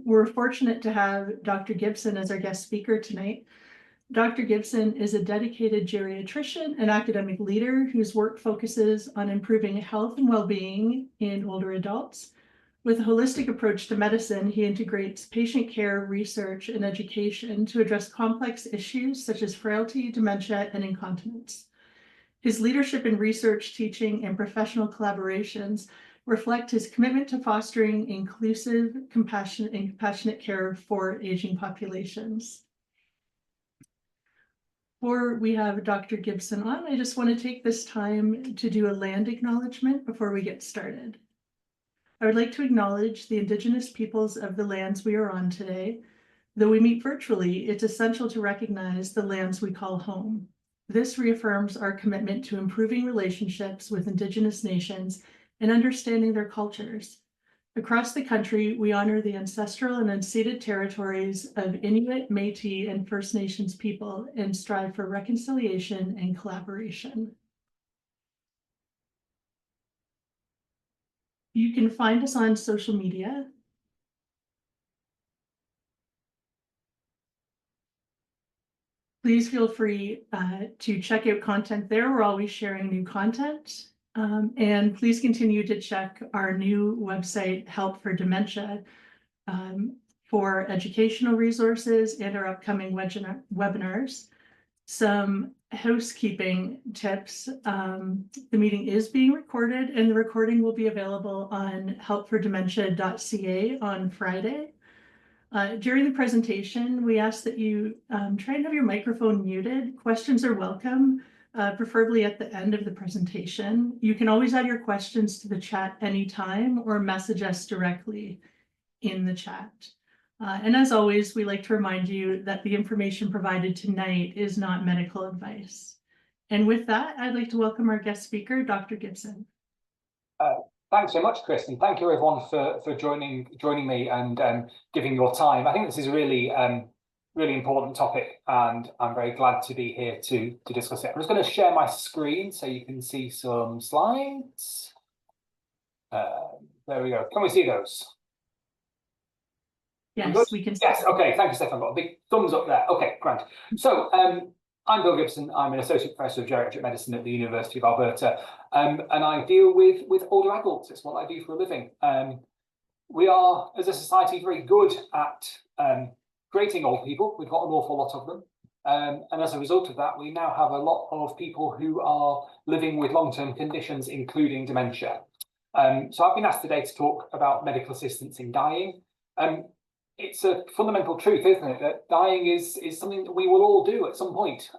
We're fortunate to have Dr. Gibson as our guest speaker tonight. Dr. Gibson is a dedicated geriatrician and academic leader whose work focuses on improving health and well-being in older adults. With a holistic approach to medicine, he integrates patient care, research, and education to address complex issues such as frailty, dementia, and incontinence. His leadership in research, teaching, and professional collaborations reflect his commitment to fostering inclusive, compassionate care for aging populations. Before we have Dr. Gibson on, I just want to take this time to do a land acknowledgement before we get started. I would like to acknowledge the Indigenous peoples of the lands we are on today. Though we meet virtually, it's essential to recognize the lands we call home. This reaffirms our commitment to improving relationships with Indigenous nations and understanding their cultures. Across the country, we honor the ancestral and unceded territories of Inuit, MAiD, and First Nations people and strive for reconciliation and collaboration. You can find us on social media. Please feel free to check out content there. We're always sharing new content. And please continue to check our new website, Help for Dementia, for educational resources and our upcoming webinars. Some housekeeping tips. The meeting is being recorded and the recording will be available on helpfordementia.ca on Friday. During the presentation, we ask that you try and have your microphone muted. Questions are welcome, preferably at the end of the presentation. You can always add your questions to the chat anytime or message us directly in the chat. And as always, we like to remind you that the information provided tonight is not medical advice. And with that, I'd like to welcome our guest speaker, Dr. Gibson. Thanks so much, Chris, and thank you everyone for joining me and giving your time. I think this is a really important topic, and I'm very glad to be here to discuss it. I'm just going to share my screen so you can see some slides. There we go. Can we see those? Yes, we can see. Yes, okay, thank you, Steph. I've got a big thumbs up there. Okay, grand. So I'm Bill Gibson. I'm an Associate Professor of Geriatric Medicine at the University of Alberta, and I deal with older adults. It's what I do for a living. We are, as a society, very good at creating old people. We've got an awful lot of them. And as a result of that, we now have a lot of people who are living with long-term conditions, including dementia. So I've been asked today to talk about medical assistance in dying. It's a fundamental truth, isn't it, that dying is something that we will all do at some point.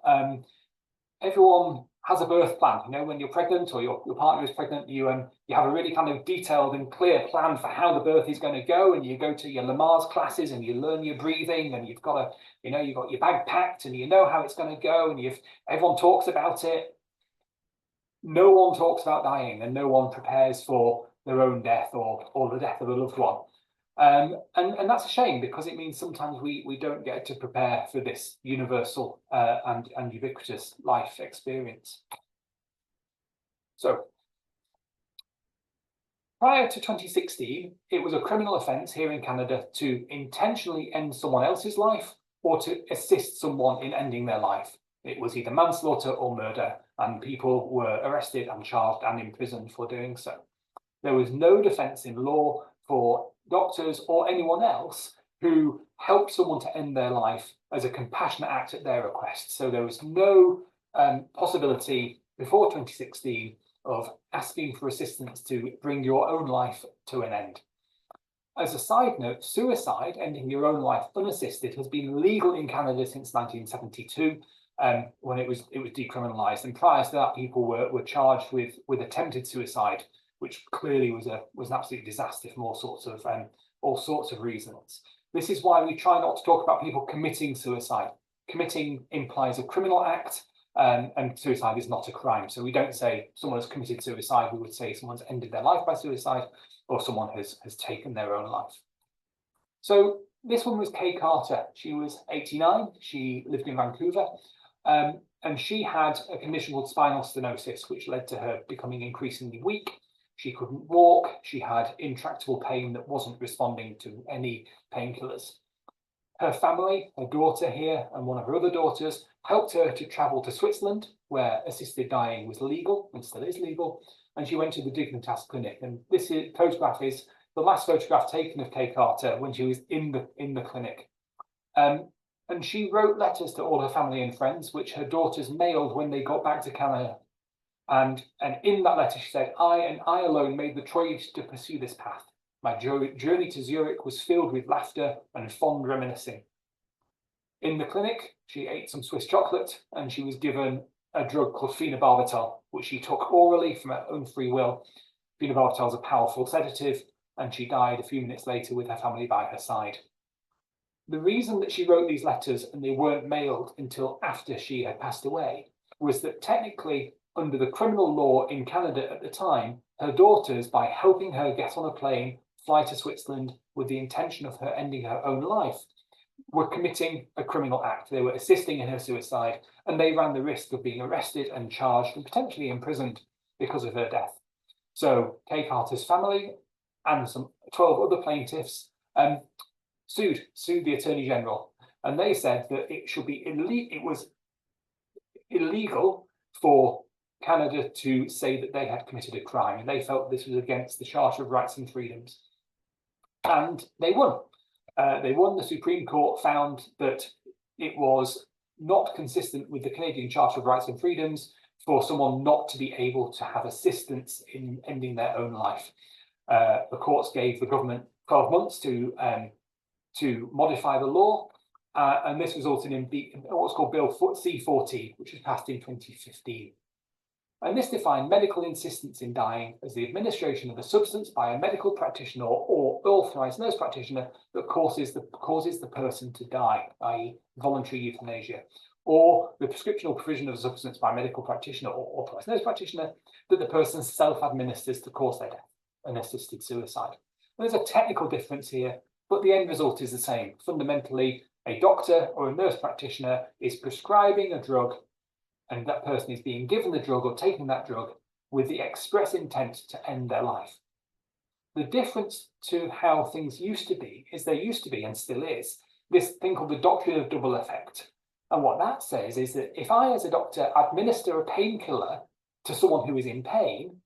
Everyone has a birth plan. You know, when you're pregnant or your partner is pregnant, you have a really kind of detailed and clear plan for how the birth is going to go, and you go to your Lamaze classes and you learn your breathing, and you've got you've got your bag packed and you know how it's going to go, and everyone talks about it. No one talks about dying, and no one prepares for their own death or the death of a loved one. And that's a shame, because it means sometimes we don't get to prepare for this universal and ubiquitous life experience. So prior to 2016, it was a criminal offence here in Canada to intentionally end someone else's life or to assist someone in ending their life. It was either manslaughter or murder, and people were arrested and charged and imprisoned for doing so. There was no defence in law for doctors or anyone else who helped someone to end their life as a compassionate act at their request. So there was no possibility before 2016 of asking for assistance to bring your own life to an end. As a side note, suicide, ending your own life unassisted, has been legal in Canada since 1972, when it was decriminalised. And prior to that, people were charged with attempted suicide, which clearly was an absolute disaster from all sorts of reasons. This is why we try not to talk about people committing suicide. Committing implies a criminal act, and suicide is not a crime. So we don't say someone has committed suicide. We would say someone's ended their life by suicide, or someone has taken their own life. So this one was Kay Carter. She was 89. She lived in Vancouver. And she had a condition called spinal stenosis, which led to her becoming increasingly weak. She couldn't walk. She had intractable pain that wasn't responding to any painkillers. Her family, her daughter here and one of her other daughters, helped her to travel to Switzerland, where assisted dying was legal and still is legal. And she went to the Dignitas clinic. And this photograph is the last photograph taken of Kay Carter when she was in the clinic. And she wrote letters to all her family and friends, which her daughters mailed when they got back to Canada. And in that letter, she said, I and I alone made the choice to pursue this path. My journey to Zurich was filled with laughter and fond reminiscing. In the clinic, she ate some Swiss chocolate and she was given a drug called phenobarbital, which she took orally from her own free will. Phenobarbital is a powerful sedative, and she died a few minutes later with her family by her side. The reason that she wrote these letters and they weren't mailed until after she had passed away was that technically, under the criminal law in Canada at the time, her daughters, by helping her get on a plane, fly to Switzerland with the intention of her ending her own life, were committing a criminal act. They were assisting in her suicide, and they ran the risk of being arrested and charged and potentially imprisoned because of her death. So Kay Carter's family and some 12 other plaintiffs sued the Attorney General, and they said that it was illegal for Canada to say that they had committed a crime, and they felt this was against the Charter of Rights and Freedoms. And they won. The Supreme Court found that it was not consistent with the Canadian Charter of Rights and Freedoms for someone not to be able to have assistance in ending their own life. The courts gave the government 12 months to modify the law, and this resulted in what's called Bill C-14, which was passed in 2015. And this defined medical assistance in dying as the administration of a substance by a medical practitioner or authorised nurse practitioner that causes the person to die, i.e. voluntary euthanasia, or the prescription or provision of a substance by a medical practitioner or authorised nurse practitioner that the person self-administers to cause their death, an assisted suicide. And there's a technical difference here, but the end result is the same. Fundamentally, a doctor or a nurse practitioner is prescribing a drug, and that person is being given the drug or taking that drug with the express intent to end their life. The difference to how things used to be is there used to be, and still is, this thing called the doctrine of double effect. And what that says is that if I, as a doctor, administer a painkiller to someone who is in pain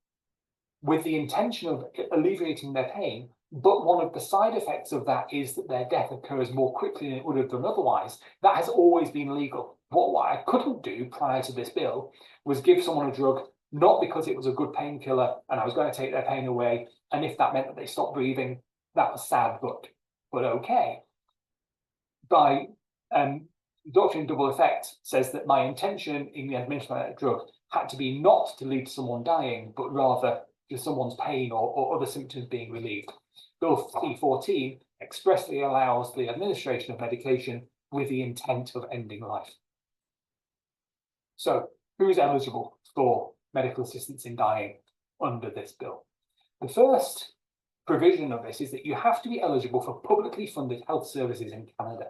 with the intention of alleviating their pain, but one of the side effects of that is that their death occurs more quickly than it would have done otherwise, that has always been legal. What I couldn't do prior to this bill was give someone a drug, not because it was a good painkiller and I was going to take their pain away, and if that meant that they stopped breathing, that was sad, but okay. By doctrine of double effect says that my intention in the administration of that drug had to be not to lead to someone dying, but rather to someone's pain or other symptoms being relieved. Bill C-14 expressly allows the administration of medication with the intent of ending life. So, who is eligible for medical assistance in dying under this bill? The first provision of this is that you have to be eligible for publicly funded health services in Canada.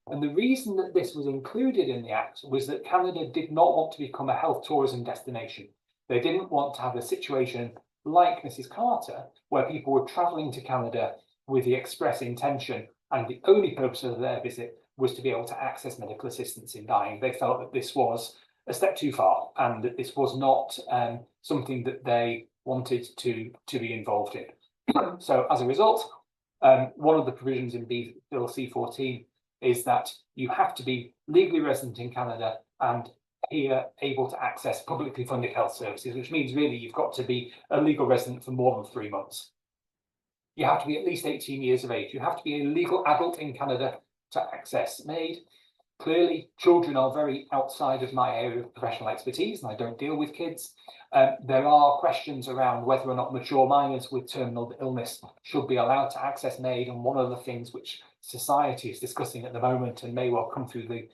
And the reason that this was included in the Act was that Canada did not want to become a health tourism destination. They didn't want to have a situation like Mrs. Carter, where people were travelling to Canada with the express intention, and the only purpose of their visit was to be able to access medical assistance in dying. They felt that this was a step too far, and that this was not something that they wanted to be involved in. So as a result, one of the provisions in Bill C-14 is that you have to be legally resident in Canada and here able to access publicly funded health services, which means really you've got to be a legal resident for more than 3 months. You have to be at least 18 years of age. You have to be a legal adult in Canada to access MAiD. Clearly, children are very outside of my area of professional expertise, and I don't deal with kids. There are questions around whether or not mature minors with terminal illness should be allowed to access MAiD, and one of the things which society is discussing at the moment and may well come through the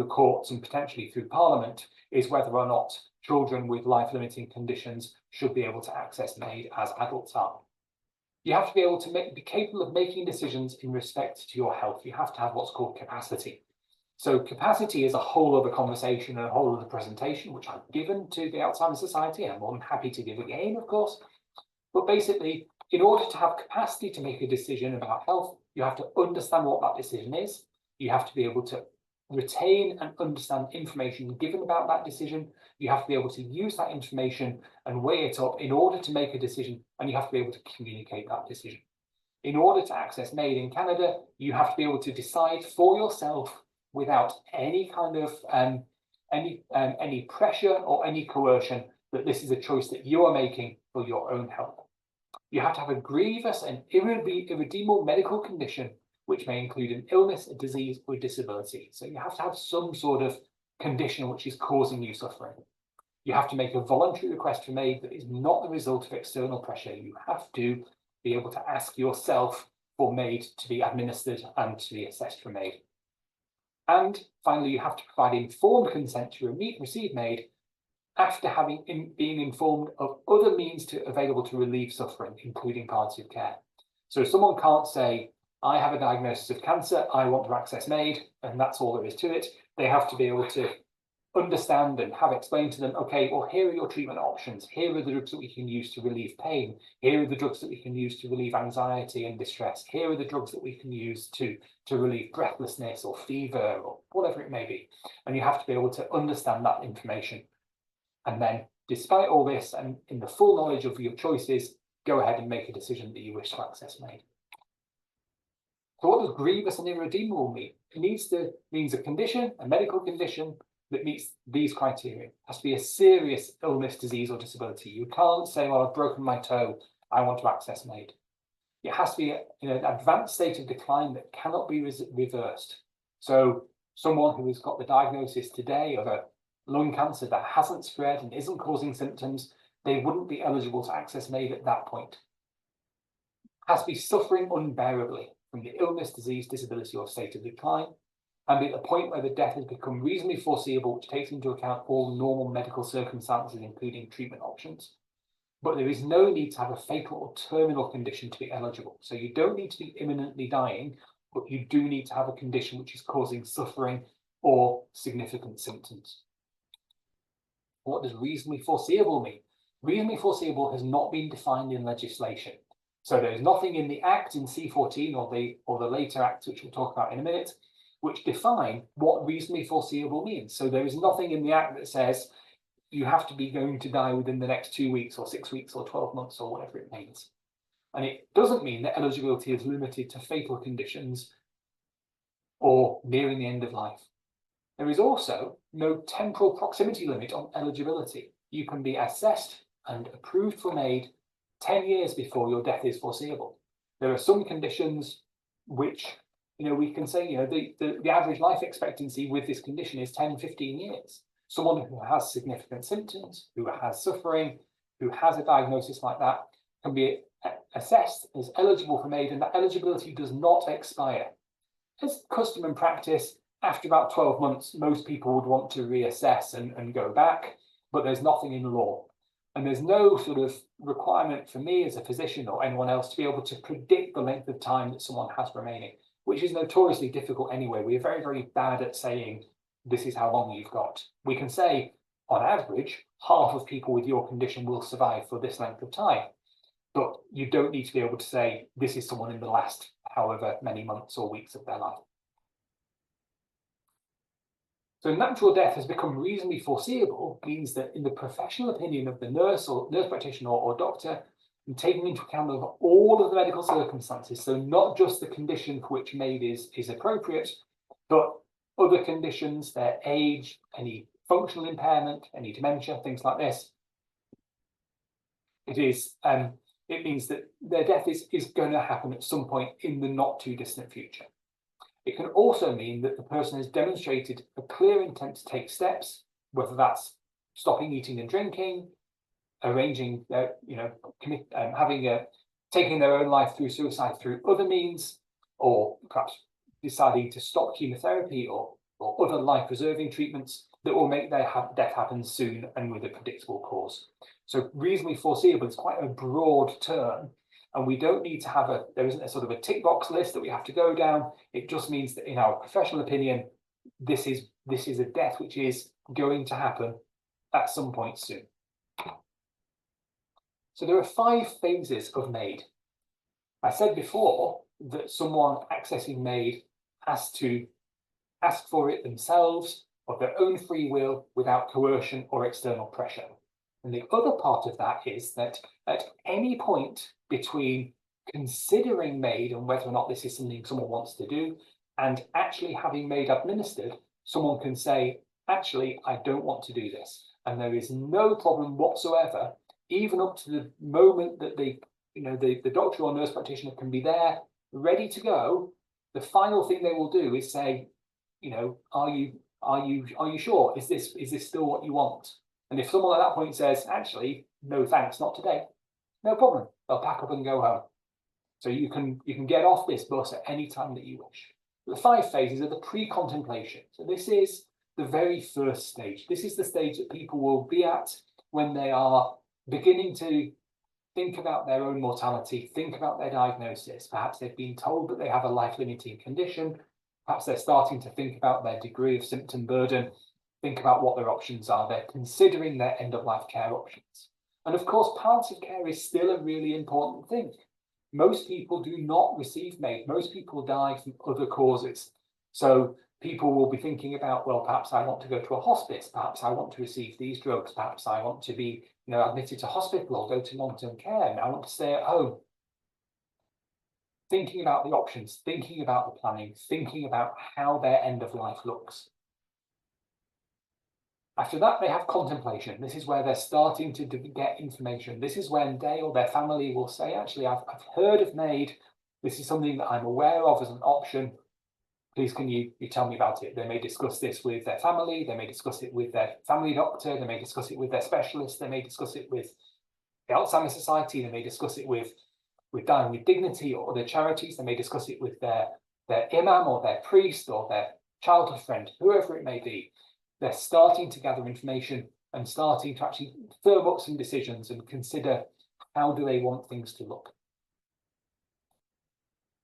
courts and potentially through Parliament is whether or not children with life-limiting conditions should be able to access MAiD as adults are. You have to be able to be capable of making decisions in respect to your health. You have to have what's called capacity. So capacity is a whole other conversation and a whole other presentation, which I've given to the Alzheimer's Society. I'm more than happy to give again, of course. But basically, in order to have capacity to make a decision about health, you have to understand what that decision is. You have to be able to retain and understand information given about that decision. You have to be able to use that information and weigh it up in order to make a decision, and you have to be able to communicate that decision. In order to access MAiD in Canada, you have to be able to decide for yourself without any kind of any pressure or any coercion that this is a choice that you are making for your own health. You have to have a grievous and irredeemable medical condition, which may include an illness, a disease, or a disability. So you have to have some sort of condition which is causing you suffering. You have to make a voluntary request for MAiD that is not the result of external pressure. You have to be able to ask yourself for MAiD to be administered and to be assessed for MAiD. And finally, you have to provide informed consent to receive MAiD after being informed of other means available to relieve suffering, including palliative care. So someone can't say, I have a diagnosis of cancer, I want to access MAiD, and that's all there is to it. They have to be able to understand and have explained to them, okay, well, here are your treatment options. Here are the drugs that we can use to relieve pain. Here are the drugs that we can use to relieve anxiety and distress. Here are the drugs that we can use to relieve breathlessness or fever or whatever it may be. And you have to be able to understand that information. And then, despite all this, and in the full knowledge of your choices, go ahead and make a decision that you wish to access MAiD. So what does grievous and irredeemable mean? It means a condition, a medical condition, that meets these criteria. It has to be a serious illness, disease, or disability. You can't say, well, I've broken my toe, I want to access MAiD. It has to be in an advanced state of decline that cannot be reversed. So someone who has got the diagnosis today of a lung cancer that hasn't spread and isn't causing symptoms, they wouldn't be eligible to access MAiD at that point. It has to be suffering unbearably from the illness, disease, disability, or state of decline, and be at the point where the death has become reasonably foreseeable, which takes into account all normal medical circumstances, including treatment options. But there is no need to have a fatal or terminal condition to be eligible. So you don't need to be imminently dying, but you do need to have a condition which is causing suffering or significant symptoms. What does reasonably foreseeable mean? Reasonably foreseeable has not been defined in legislation. So there is nothing in the Act in C14 or the later Acts, which we'll talk about in a minute, which define what reasonably foreseeable means. So there is nothing in the Act that says you have to be going to die within the next 2 weeks or 6 weeks or 12 months or whatever it means. And it doesn't mean that eligibility is limited to fatal conditions or nearing the end of life. There is also no temporal proximity limit on eligibility. You can be assessed and approved for MAiD 10 years before your death is foreseeable. There are some conditions which, we can say, the average life expectancy with this condition is 10, 15 years. Someone who has significant symptoms, who has suffering, who has a diagnosis like that, can be assessed as eligible for MAiD, and that eligibility does not expire. As custom and practice, after about 12 months, most people would want to reassess and go back, but there's nothing in law. And there's no sort of requirement for me as a physician or anyone else to be able to predict the length of time that someone has remaining, which is notoriously difficult anyway. We are very, very bad at saying, this is how long you've got. We can say, on average, half of people with your condition will survive for this length of time. But you don't need to be able to say, this is someone in the last however many months or weeks of their life. So natural death has become reasonably foreseeable means that in the professional opinion of the nurse or nurse practitioner or doctor, and taking into account of all of the medical circumstances, so not just the condition for which MAiD is appropriate, but other conditions, their age, any functional impairment, any dementia, things like this. It means that their death is going to happen at some point in the not too distant future. It can also mean that the person has demonstrated a clear intent to take steps, whether that's stopping eating and drinking, arranging, taking their own life through suicide through other means, or perhaps deciding to stop chemotherapy or other life-preserving treatments that will make their death happen soon and with a predictable cause. So reasonably foreseeable is quite a broad term, and we don't need to there isn't a sort of a tick box list that we have to go down. It just means that in our professional opinion, this is a death which is going to happen at some point soon. So there are 5 phases of MAiD. I said before that someone accessing MAiD has to ask for it themselves of their own free will without coercion or external pressure. And the other part of that is that at any point between considering MAiD and whether or not this is something someone wants to do and actually having MAiD administered, someone can say, actually, I don't want to do this. And there is no problem whatsoever, even up to the moment that the doctor or nurse practitioner can be there, ready to go. The final thing they will do is say, are you sure? Is this still what you want? And if someone at that point says, actually, no thanks, not today, no problem. They'll pack up and go home. So you can get off this bus at any time that you wish. The 5 phases are the pre-contemplation. So this is the very first stage. This is the stage that people will be at when they are beginning to think about their own mortality, think about their diagnosis. Perhaps they've been told that they have a life-limiting condition. Perhaps they're starting to think about their degree of symptom burden, think about what their options are. They're considering their end-of-life care options. And of course, palliative care is still a really important thing. Most people do not receive MAiD. Most people die from other causes. So people will be thinking about, well, perhaps I want to go to a hospice. Perhaps I want to receive these drugs. Perhaps I want to be admitted to hospital or go to long-term care, and I want to stay at home. Thinking about the options, thinking about the planning, thinking about how their end of life looks. After that, they have contemplation. This is where they're starting to get information. This is when they or their family will say, actually, I've heard of MAiD. This is something that I'm aware of as an option. Please, can you tell me about it? They may discuss this with their family. They may discuss it with their family doctor. They may discuss it with their specialist. They may discuss it with the Alzheimer's Society. They may discuss it with Dying with Dignity or other charities. They may discuss it with their imam or their priest or their childhood friend, whoever it may be. They're starting to gather information and starting to actually firm up some decisions and consider how do they want things to look.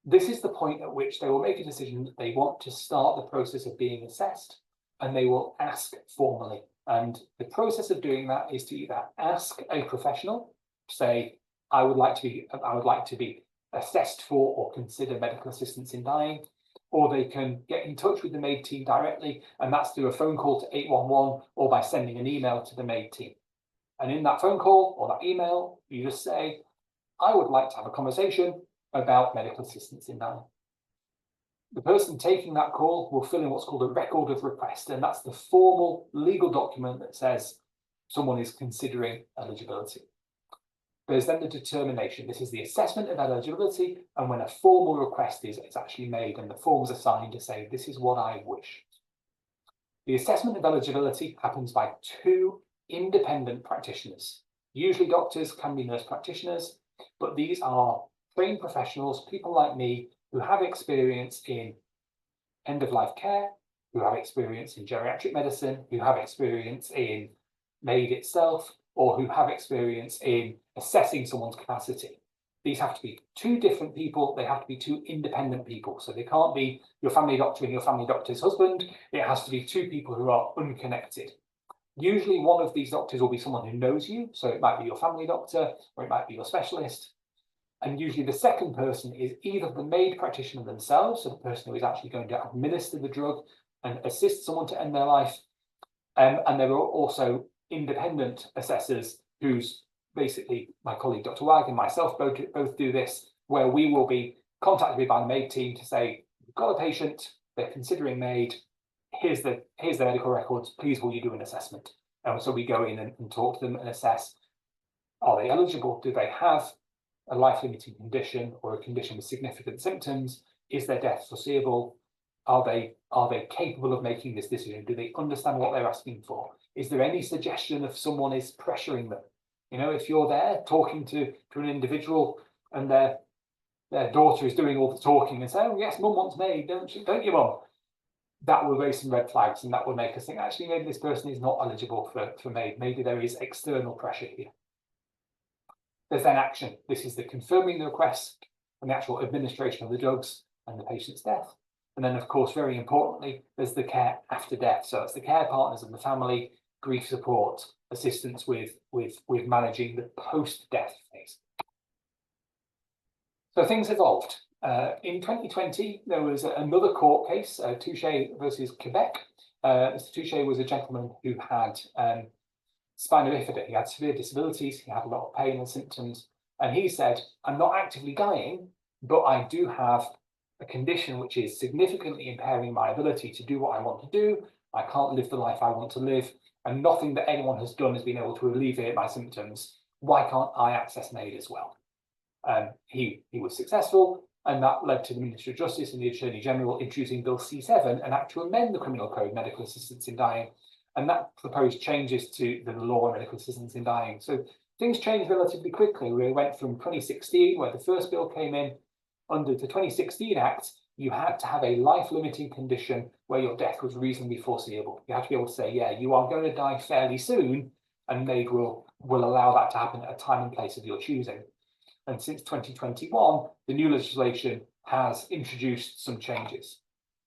This is the point at which they will make a decision that they want to start the process of being assessed, and they will ask formally. And the process of doing that is to either ask a professional, say, I would like to be assessed for or consider medical assistance in dying, or they can get in touch with the MAiD team directly, and that's through a phone call to 811 or by sending an email to the MAiD team. And in that phone call or that email, you just say, I would like to have a conversation about medical assistance in dying. The person taking that call will fill in what's called a record of request, and that's the formal legal document that says someone is considering eligibility. There's then the determination. This is the assessment of eligibility, and when a formal request is actually made and the forms are signed to say, this is what I wish. The assessment of eligibility happens by 2 independent practitioners. Usually doctors, can be nurse practitioners, but these are trained professionals, people like me, who have experience in end-of-life care, who have experience in geriatric medicine, who have experience in MAiD itself, or who have experience in assessing someone's capacity. These have to be 2 different people. They have to be 2 independent people. So they can't be your family doctor and your family doctor's husband. It has to be 2 people who are unconnected. Usually one of these doctors will be someone who knows you. So it might be your family doctor or it might be your specialist. And usually the second person is either the MAiD practitioner themselves, so the person who is actually going to administer the drug and assist someone to end their life. And there are also independent assessors who's basically my colleague Dr. Wag and myself both do this, where we will be contacted by the MAiD team to say, we've got a patient, they're considering MAiD, here's the medical records, please will you do an assessment? And so we go in and talk to them and assess, are they eligible? Do they have a life-limiting condition or a condition with significant symptoms? Is their death foreseeable? Are they capable of making this decision? Do they understand what they're asking for? Is there any suggestion if someone is pressuring them? If you're there talking to an individual and their daughter is doing all the talking and saying, oh yes, mum wants MAiD, don't you, mum? That will raise some red flags, and that will make us think, actually, maybe this person is not eligible for MAiD. Maybe there is external pressure here. There's then action. This is the confirming the request and the actual administration of the drugs and the patient's death. And then, of course, very importantly, there's the care after death. So it's the care partners and the family, grief support, assistance with managing the post-death phase. So things evolved. In 2020, there was another court case, Touche versus Quebec. Mr. Touche was a gentleman who had spina bifida. He had severe disabilities, he had a lot of pain and symptoms, and he said, I'm not actively dying, but I do have a condition which is significantly impairing my ability to do what I want to do. I can't live the life I want to live, and nothing that anyone has done has been able to alleviate my symptoms. Why can't I access MAiD as well? He was successful, and that led to the Ministry of Justice and the Attorney General introducing Bill C7, an act to amend the Criminal Code, Medical Assistance in Dying, and that proposed changes to the law on medical assistance in dying. So things changed relatively quickly. We went from 2016, where the first bill came in, under the 2016 Act, you had to have a life-limiting condition where your death was reasonably foreseeable. You had to be able to say, yeah, you are going to die fairly soon, and MAiD will allow that to happen at a time and place of your choosing. And since 2021, the new legislation has introduced some changes.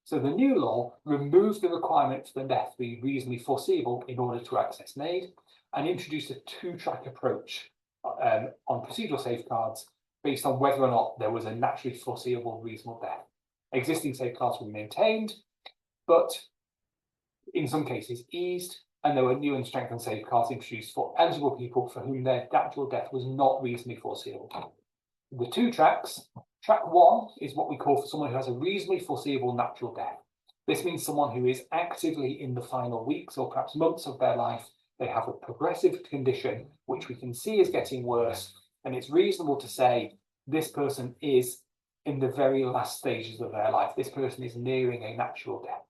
So the new law removed the requirement for the death to be reasonably foreseeable in order to access MAiD, and introduced a two-track approach on procedural safeguards based on whether or not there was a naturally foreseeable reasonable death. Existing safeguards were maintained, but in some cases eased, and there were new and strengthened safeguards introduced for eligible people for whom their natural death was not reasonably foreseeable. The two tracks, track one is what we call for someone who has a reasonably foreseeable natural death. This means someone who is actively in the final weeks or perhaps months of their life. They have a progressive condition which we can see is getting worse, and it's reasonable to say this person is in the very last stages of their life. This person is nearing a natural death.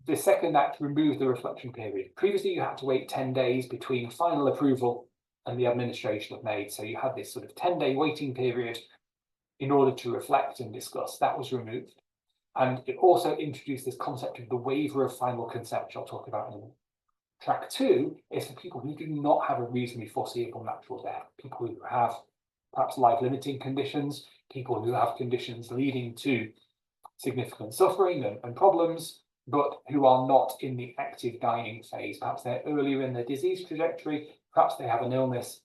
The second act removed the reflection period. Previously, you had to wait 10 days between final approval and the administration of MAiD. So you had this sort of 10-day waiting period in order to reflect and discuss. That was removed. And it also introduced this concept of the waiver of final consent, which I'll talk about in a minute. Track two is for people who do not have a reasonably foreseeable natural death, people who have perhaps life-limiting conditions, people who have conditions leading to significant suffering and problems, but who are not in the active dying phase. Perhaps they're earlier in their disease trajectory, perhaps they have an illness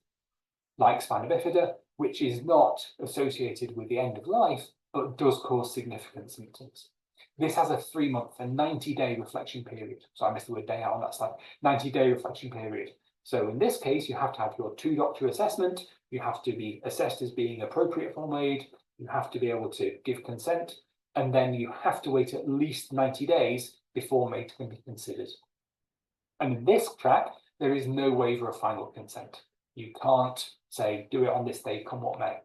like spina bifida, which is not associated with the end of life, but does cause significant symptoms. This has a 3-month and 90-day reflection period. So I missed the word day out on that slide. 90-day reflection period. So in this case, you have to have your 2-doctor assessment. You have to be assessed as being appropriate for MAiD. You have to be able to give consent. And then you have to wait at least 90 days before MAiD can be considered. And in this track, there is no waiver of final consent. You can't say, do it on this day, come what may.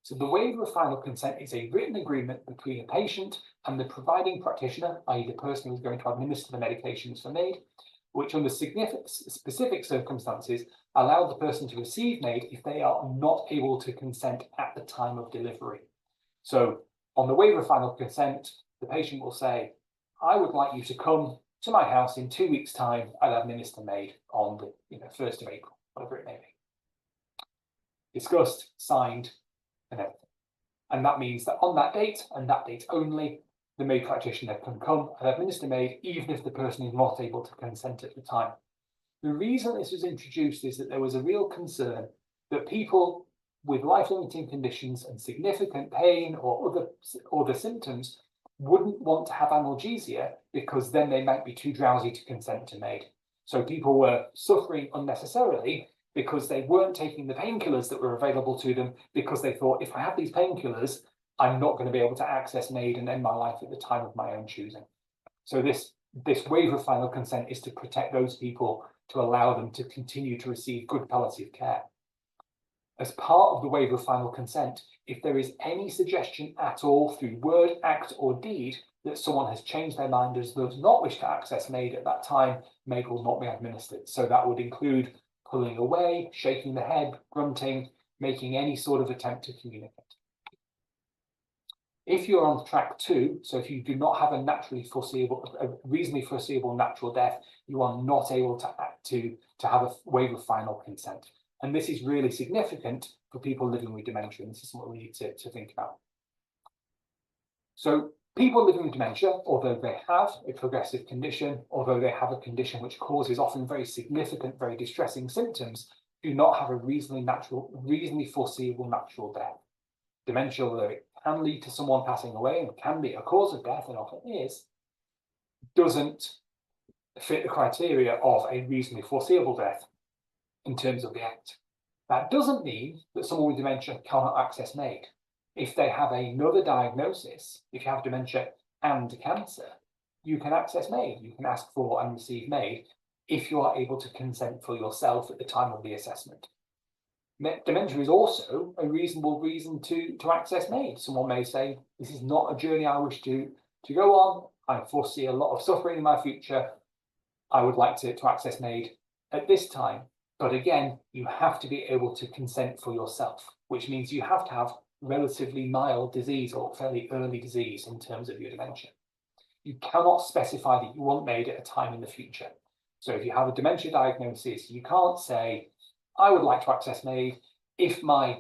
So the waiver of final consent is a written agreement between a patient and the providing practitioner, i.e. the person who's going to administer the medications for MAiD, which under specific circumstances allow the person to receive MAiD if they are not able to consent at the time of delivery. So on the waiver of final consent, the patient will say, I would like you to come to my house in 2 weeks' time and administer MAiD on the 1st of April, whatever it may be. Discussed, signed, and everything. And that means that on that date and that date only, the MAiD practitioner can come and administer MAiD even if the person is not able to consent at the time. The reason this was introduced is that there was a real concern that people with life-limiting conditions and significant pain or other symptoms wouldn't want to have analgesia because then they might be too drowsy to consent to MAiD. So people were suffering unnecessarily because they weren't taking the painkillers that were available to them because they thought, if I have these painkillers, I'm not going to be able to access MAiD and end my life at the time of my own choosing. So this waiver of final consent is to protect those people, to allow them to continue to receive good palliative care. As part of the waiver of final consent, if there is any suggestion at all through word, act, or deed that someone has changed their mind and does not wish to access MAiD at that time, MAiD will not be administered. So that would include pulling away, shaking the head, grunting, making any sort of attempt to communicate. If you're on track 2, so if you do not have a reasonably foreseeable natural death, you are not able to have a waiver of final consent. And this is really significant for people living with dementia. And this is what we need to think about. So People living with dementia, although they have a progressive condition, although they have a condition which causes often very significant, very distressing symptoms, do not have a reasonably foreseeable natural death. Dementia, although it can lead to someone passing away and can be a cause of death, and often is, doesn't fit the criteria of a reasonably foreseeable death in terms of the Act. That doesn't mean that someone with dementia cannot access MAiD. If they have another diagnosis, if you have dementia and cancer, you can access MAiD. You can ask for and receive MAiD if you are able to consent for yourself at the time of the assessment. Dementia is also a reasonable reason to access MAiD. Someone may say, this is not a journey I wish to go on. I foresee a lot of suffering in my future. I would like to access MAiD at this time. But again, you have to be able to consent for yourself, which means you have to have relatively mild disease or fairly early disease in terms of your dementia. You cannot specify that you want MAiD at a time in the future. So if you have a dementia diagnosis, you can't say, I would like to access MAiD if my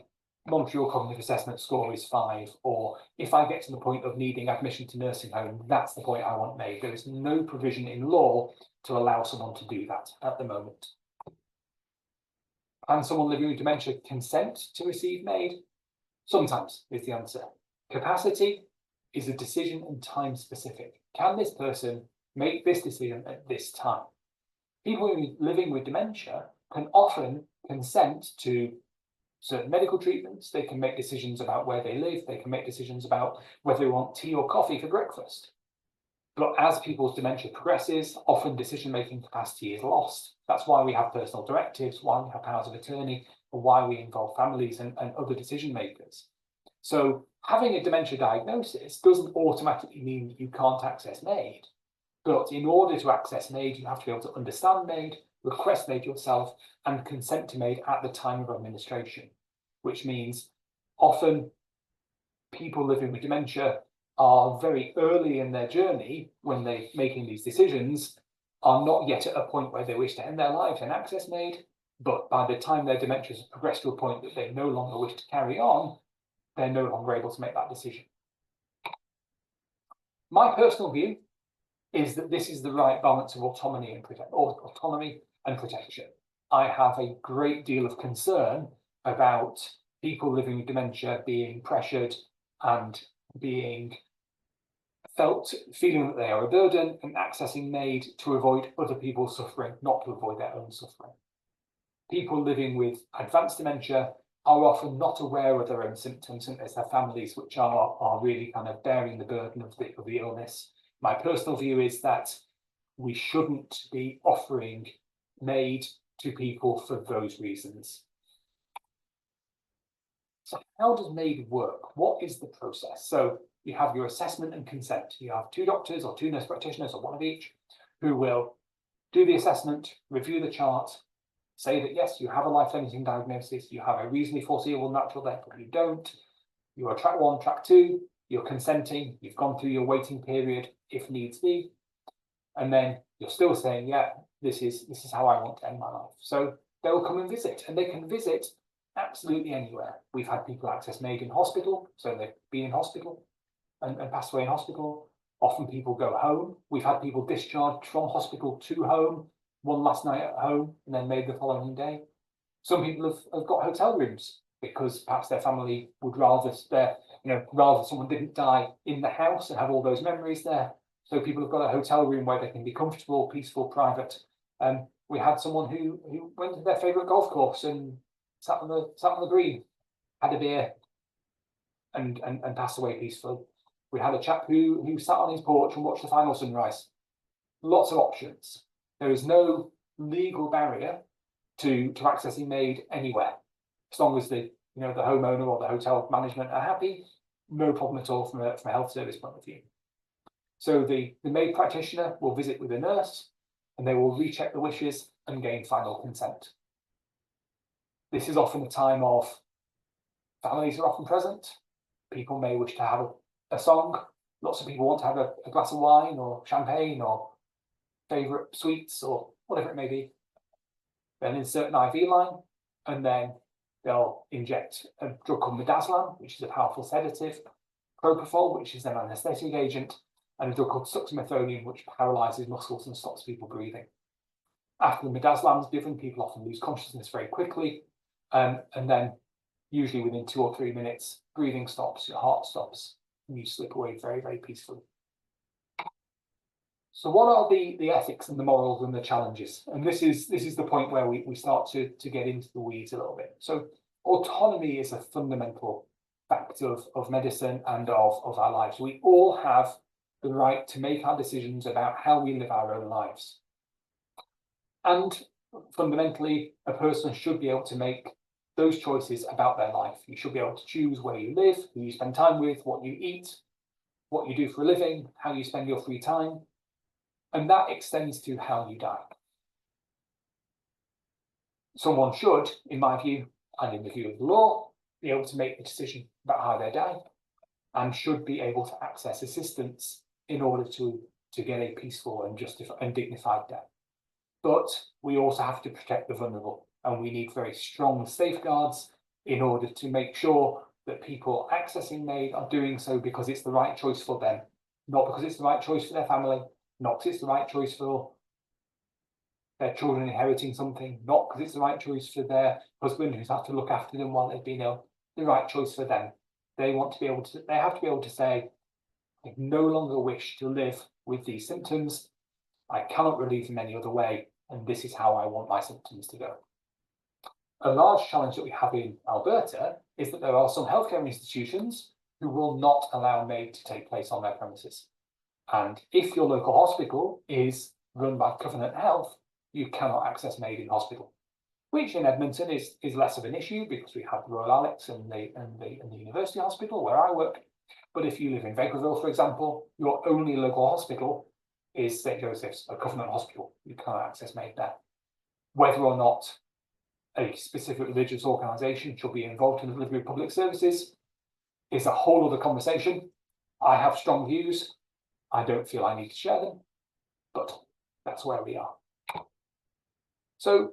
Montreal Cognitive Assessment score is 5, or if I get to the point of needing admission to nursing home, that's the point I want MAiD. There is no provision in law to allow someone to do that at the moment. Can someone living with dementia consent to receive MAiD? Sometimes is the answer. Capacity is a decision and time specific. Can this person make this decision at this time? People living with dementia can often consent to certain medical treatments. They can make decisions about where they live. They can make decisions about whether they want tea or coffee for breakfast. But as people's dementia progresses, often decision-making capacity is lost. That's why we have personal directives, why we have powers of attorney, and why we involve families and other decision makers. So having a dementia diagnosis doesn't automatically mean that you can't access MAiD. But in order to access MAiD, you have to be able to understand MAiD, request MAiD yourself, and consent to MAiD at the time of administration, which means often people living with dementia are very early in their journey when they're making these decisions, are not yet at a point where they wish to end their lives and access MAiD, but by the time their dementia has progressed to a point that they no longer wish to carry on, they're no longer able to make that decision. My personal view is that this is the right balance of autonomy and protection. I have a great deal of concern about people living with dementia being pressured and being feeling that they are a burden and accessing MAiD to avoid other people's suffering, not to avoid their own suffering. People living with advanced dementia are often not aware of their own symptoms, and it's their families which are really kind of bearing the burden of the illness. My personal view is that we shouldn't be offering MAiD to people for those reasons. So how does MAiD work? What is the process? So you have your assessment and consent. You have 2 doctors or 2 nurse practitioners or one of each who will do the assessment, review the chart, say that yes, you have a life-limiting diagnosis, you have a reasonably foreseeable natural death, but you don't. You are track 1, track 2, you're consenting, you've gone through your waiting period if needs be, and then you're still saying, yeah, this is how I want to end my life. So they'll come and visit, and they can visit absolutely anywhere. We've had people access MAiD in hospital, so they've been in hospital and passed away in hospital. Often people go home. We've had people discharged from hospital to home, one last night at home, and then MAiD the following day. Some people have got hotel rooms because perhaps their family would rather someone didn't die in the house and have all those memories there. So people have got a hotel room where they can be comfortable, peaceful, private. We had someone who went to their favourite golf course and sat on the green, had a beer, and passed away peacefully. We had a chap who sat on his porch and watched the final sunrise. Lots of options. There is no legal barrier to accessing MAiD anywhere, as long as the homeowner or the hotel management are happy. No problem at all from a health service point of view. So the MAiD practitioner will visit with a nurse, and they will recheck the wishes and gain final consent. This is often a time of families are often present. People may wish to have a song. Lots of people want to have a glass of wine or champagne or favourite sweets or whatever it may be. They'll insert an IV line, and then they'll inject a drug called midazolam, which is a powerful sedative. propofol, which is an anaesthetic agent, and a drug called suxamethonium, which paralyzes muscles and stops people breathing. After the midazolam is given, people often lose consciousness very quickly, and then usually within 2 or 3 minutes, breathing stops, your heart stops, and you slip away very, very peacefully. So what are the ethics and the morals and the challenges? And this is the point where we start to get into the weeds a little bit. So autonomy is a fundamental fact of medicine and of our lives. We all have the right to make our decisions about how we live our own lives. And fundamentally, a person should be able to make those choices about their life. You should be able to choose where you live, who you spend time with, what you eat, what you do for a living, how you spend your free time. And that extends to how you die. Someone should, in my view, and in the view of the law, be able to make the decision about how they die, and should be able to access assistance in order to get a peaceful and dignified death. But we also have to protect the vulnerable, and we need very strong safeguards in order to make sure that people accessing MAiD are doing so because it's the right choice for them, not because it's the right choice for their family, not because it's the right choice for their children inheriting something, not because it's the right choice for their husband who's had to look after them while they've been ill, the right choice for them. They have to be able to say, I no longer wish to live with these symptoms. I cannot relieve them any other way, and this is how I want my symptoms to go. A large challenge that we have in Alberta is that there are some healthcare institutions who will not allow MAiD to take place on their premises. And if your local hospital is run by Covenant Health, you cannot access MAiD in hospital, which in Edmonton is less of an issue because we have Royal Alex and the University Hospital where I work. But if you live in Vegreville, for example, your only local hospital is St. Joseph's, a Covenant hospital. You cannot access MAiD there. Whether or not a specific religious organisation should be involved in the delivery of public services is a whole other conversation. I have strong views. I don't feel I need to share them, but that's where we are. So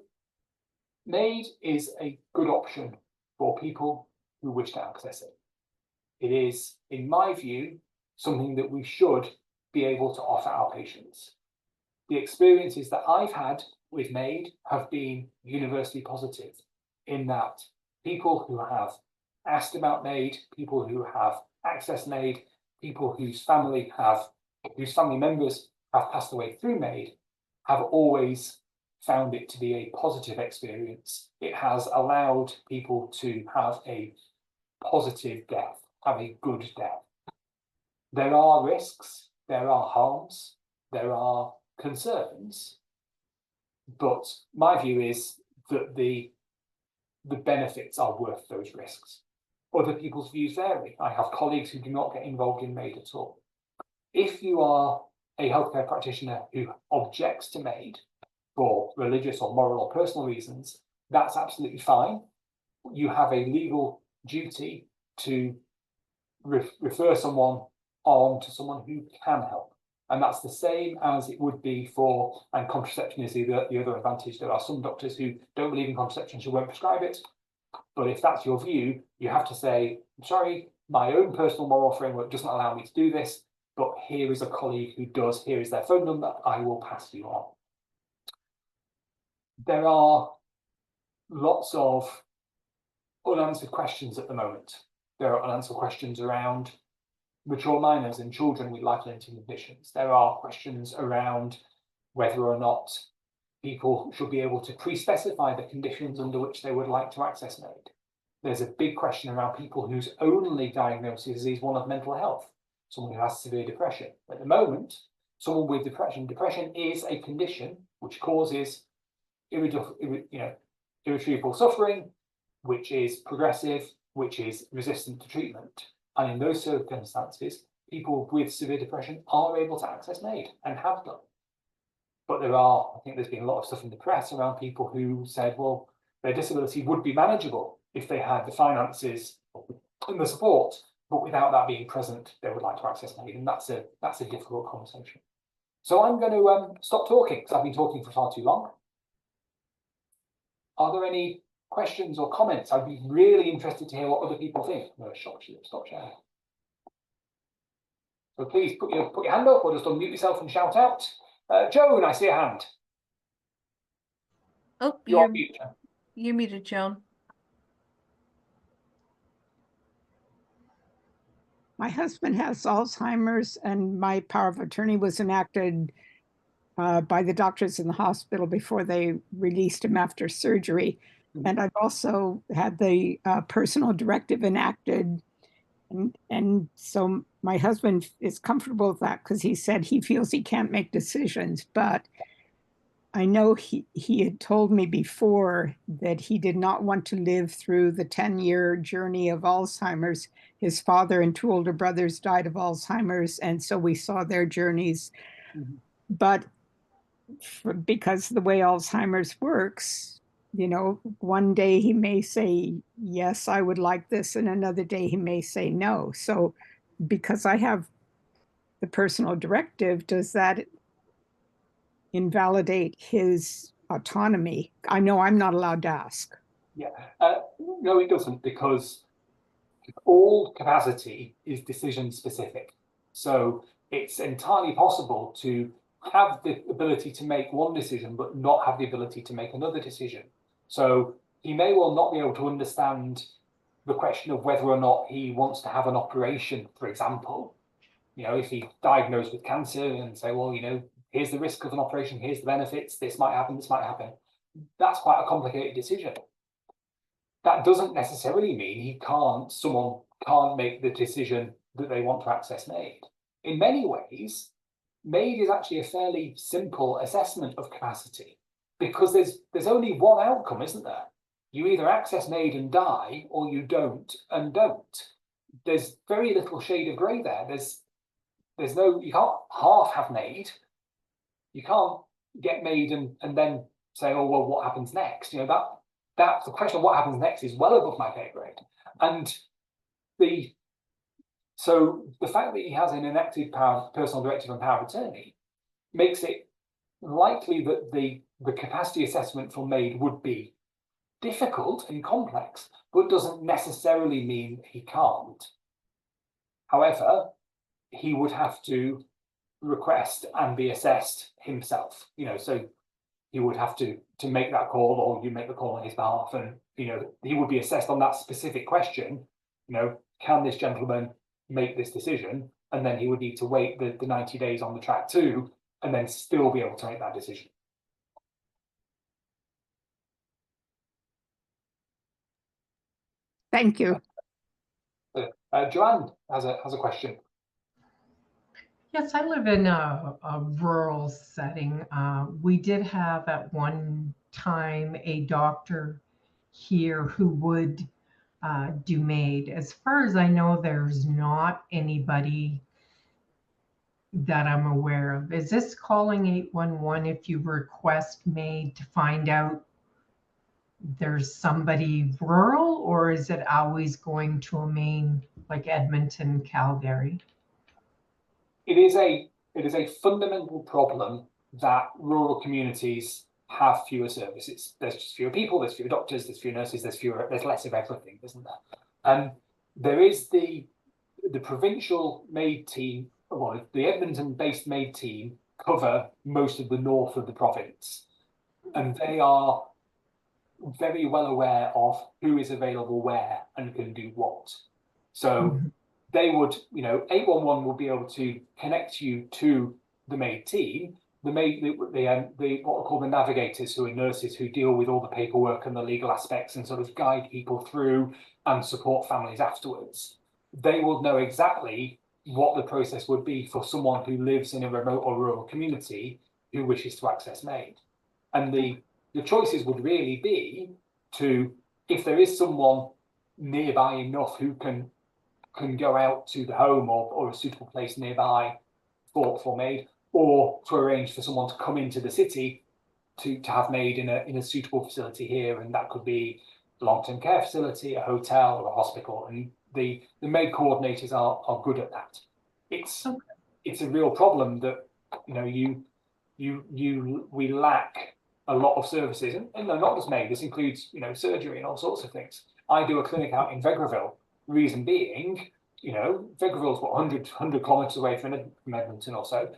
MAiD is a good option for people who wish to access it. It is, in my view, something that we should be able to offer our patients. The experiences that I've had with MAiD have been universally positive in that people who have asked about MAiD, people who have accessed MAiD, people whose family members have passed away through MAiD have always found it to be a positive experience. It has allowed people to have a positive death, have a good death. There are risks, there are harms, there are concerns, but my view is that the benefits are worth those risks. Other people's views vary. I have colleagues who do not get involved in MAiD at all. If you are a healthcare practitioner who objects to MAiD for religious or moral or personal reasons, that's absolutely fine. You have a legal duty to refer someone on to someone who can help. And that's the same as it would be for, and contraception is the other advantage. There are some doctors who don't believe in contraception, who won't prescribe it. But if that's your view, you have to say, I'm sorry, my own personal moral framework doesn't allow me to do this, but here is a colleague who does, here is their phone number, I will pass you on. There are lots of unanswered questions at the moment. There are unanswered questions around mature minors and children with life-limiting conditions. There are questions around whether or not people should be able to pre-specify the conditions under which they would like to access MAiD. There's a big question around people whose only diagnosis is one of mental health, someone who has severe depression. At the moment, someone with depression is a condition which causes irretrievable suffering, which is progressive, which is resistant to treatment. And in those circumstances, people with severe depression are able to access MAiD and have done. But I think there's been a lot of stuff in the press around people who said, well, their disability would be manageable if they had the finances and the support, but without that being present, they would like to access MAiD, and that's a difficult conversation. So I'm going to stop talking because I've been talking for far too long. Are there any questions or comments? I'd be really interested to hear what other people think. No, stop sharing. So please put your hand up or just unmute yourself and shout out. Joan, I see a hand. Oh, You're on mute. you're muted, Joan. My husband has Alzheimer's, and my power of attorney was enacted by the doctors in the hospital before they released him after surgery. Mhm. And I've also had the personal directive enacted. And so my husband is comfortable with that because he said he feels he can't make decisions. But I know he had told me before that he did not want to live through the 10-year journey of Alzheimer's. His father and 2 older brothers died of Alzheimer's, and so we saw their journeys. Mhm. But because the way Alzheimer's works, you know, one day he may say, yes, I would like this, and another day he may say no. So because I have the personal directive, does that invalidate his autonomy? I know I'm not allowed to ask. Yeah, no, it doesn't, because all capacity is decision specific. So it's entirely possible to have the ability to make one decision, but not have the ability to make another decision. So he may well not be able to understand the question of whether or not he wants to have an operation, for example. You know, if he's diagnosed with cancer and say, well, you know, here's the risk of an operation, here's the benefits, this might happen, this might happen. That's quite a complicated decision. That doesn't necessarily mean someone can't make the decision that they want to access MAiD. In many ways, MAiD is actually a fairly simple assessment of capacity, because there's only one outcome, isn't there? You either access MAiD and die, or you don't and don't. There's very little shade of grey there. There's no, you can't half have MAiD. You can't get MAiD and then say, oh well, what happens next? You know, that the question of what happens next is well above my pay grade. And so the fact that he has an enacted personal directive and power of attorney makes it likely that the capacity assessment for MAiD would be difficult and complex, but doesn't necessarily mean he can't. However, he would have to request and be assessed himself, you know, so he would have to make that call, or you make the call on his behalf, and you know, he would be assessed on that specific question. You know, can this gentleman make this decision? And then he would need to wait the 90 days on the track 2, and then still be able to make that decision. Thank you. Joanne has a question. Yes, I live in a rural setting. We did have at one time a doctor here who would do MAiD. As far as I know, there's not anybody that I'm aware of. Is this calling 811 if you request MAiD to find out there's somebody rural, or is it always going to a main like Edmonton, Calgary? It is a fundamental problem that rural communities have fewer services. There's just fewer people, there's fewer doctors, there's fewer nurses, there's less of everything, isn't there? There is the provincial MAiD team, well, the Edmonton-based MAiD team cover most of the north of the province, and they are very well aware of who is available where and can do what. So they would, you know, 811 will be able to connect you to the MAiD team, what are called the navigators, who are nurses who deal with all the paperwork and the legal aspects and sort of guide people through and support families afterwards. They will know exactly what the process would be for someone who lives in a remote or rural community who wishes to access MAiD. And the choices would really be to, if there is someone nearby enough who can go out to the home or a suitable place nearby for MAiD, or to arrange for someone to come into the city to have MAiD in a suitable facility here, and that could be a long-term care facility, a hotel, or a hospital. And the MAiD coordinators are good at that. It's a real problem that, you know, we lack a lot of services, and not just MAiD. This includes, you know, surgery and all sorts of things. I do a clinic out in Vegreville. Reason being, Vegreville's what 100 kilometers away from Edmonton or so.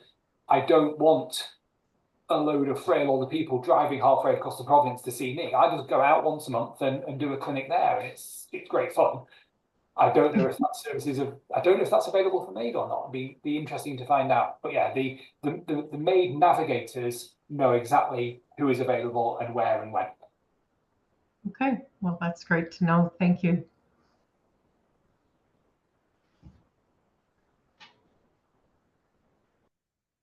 I don't want a load of frail older people driving halfway across the province to see me. I just go out once a month and do a clinic there, and it's great fun. I don't know if that I don't know if that's available for MAiD or not. It'd be interesting to find out. But yeah, the MAiD navigators know exactly who is available and where and when. Okay, well, that's great to know. Thank you.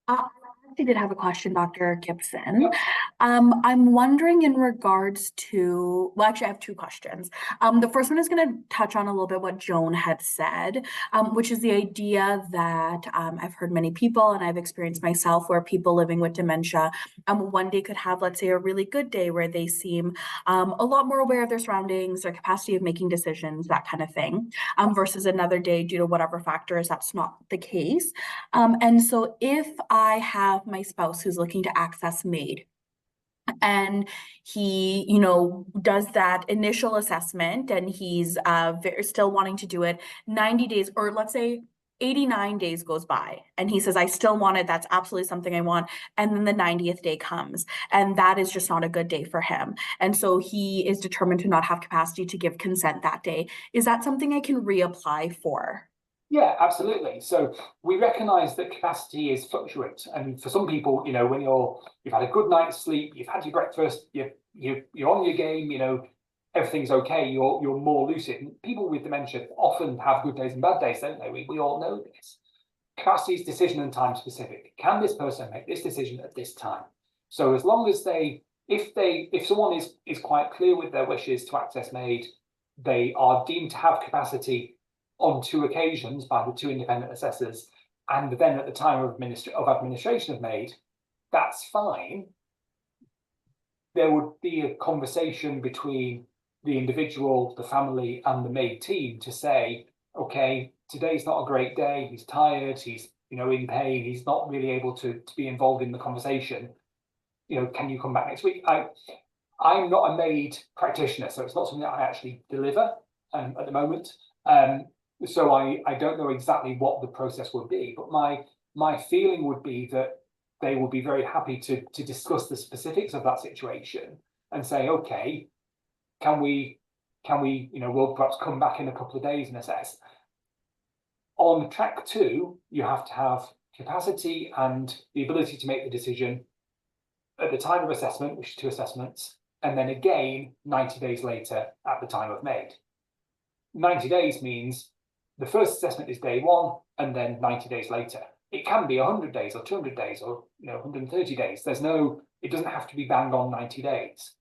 I actually did have a question, Dr. Gibson. Yep. I'm wondering in regards to, well, actually, I have two questions. The first one is going to touch on a little bit what Joan had said, which is the idea that I've heard many people, and I've experienced myself, where people living with dementia one day could have, let's say, a really good day where they seem a lot more aware of their surroundings, their capacity of making decisions, that kind of thing, versus another day, due to whatever factors, that's not the case. And so if I have my spouse who's looking to access MAiD, and he, does that initial assessment, and he's still wanting to do it 90 days, or let's say 89 days goes by, and he says, I still want it, that's absolutely something I want, and then the 90th day comes, and that is just not a good day for him, and so he is determined to not have capacity to give consent that day. Is that something I can reapply for? Yeah, absolutely. So we recognise that capacity is fluctuant, and for some people, when you've had a good night's sleep, you've had your breakfast, you're on your game, everything's okay, you're more lucid. And people with dementia often have good days and bad days, don't they? We all know this. Capacity is decision and time specific. Can this person make this decision at this time? So as long as if someone is quite clear with their wishes to access MAiD, they are deemed to have capacity on 2 occasions by the 2 independent assessors, and then at the time of administration of MAiD, that's fine. There would be a conversation between the individual, the family, and the MAiD team to say, okay, today's not a great day, he's tired, he's in pain, he's not really able to be involved in the conversation. Can you come back next week? I'm not a MAiD practitioner, so it's not something that I actually deliver at the moment. So I don't know exactly what the process would be, but my feeling would be that they would be very happy to discuss the specifics of that situation and say, okay, can we we'll perhaps come back in a couple of days and assess. On track 2, you have to have capacity and the ability to make the decision at the time of assessment, which is 2 assessments, and then again 90 days later at the time of MAiD. 90 days means the first assessment is day 1, and then 90 days later. It can be 100 days or 200 days or 130 days. It doesn't have to be bang on 90 days.